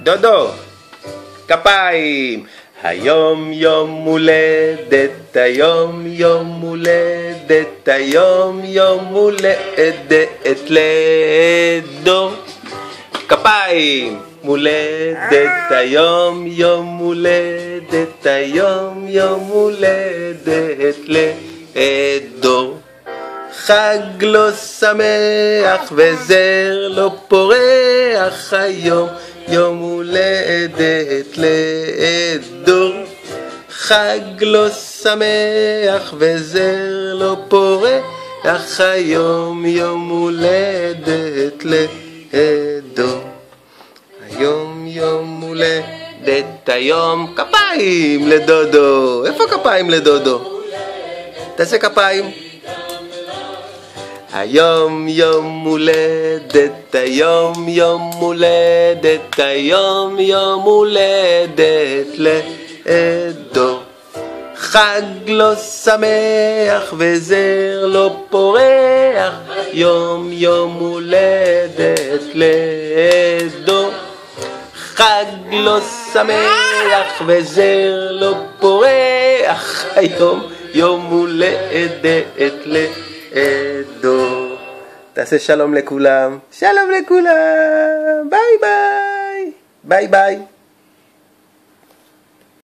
דודו, כפיים. היום יום הולדת, היום יום הולדת, היום יום הולדת לדור. כפיים. מולדת, היום יום הולדת, היום יום הולדת לדור. חג לא שמח וזר לא פורח, היום יום הולדת לדור. חג לא שמח וזר לא פורח, היום יום הולדת לדור. היום יום הולדת, היום כפיים לדודו. איפה כפיים לדודו? תעשה כפיים. היום יום הולדת, היום יום הולדת, היום יום הולדת לדור. חג לא שמח וזר לא פורח, יום יום הולדת לדור. חג לא שמח וזר לא פורח, היום יום הולדת לדור. תעשה שלום לכולם. שלום לכולם. ביי ביי. ביי ביי.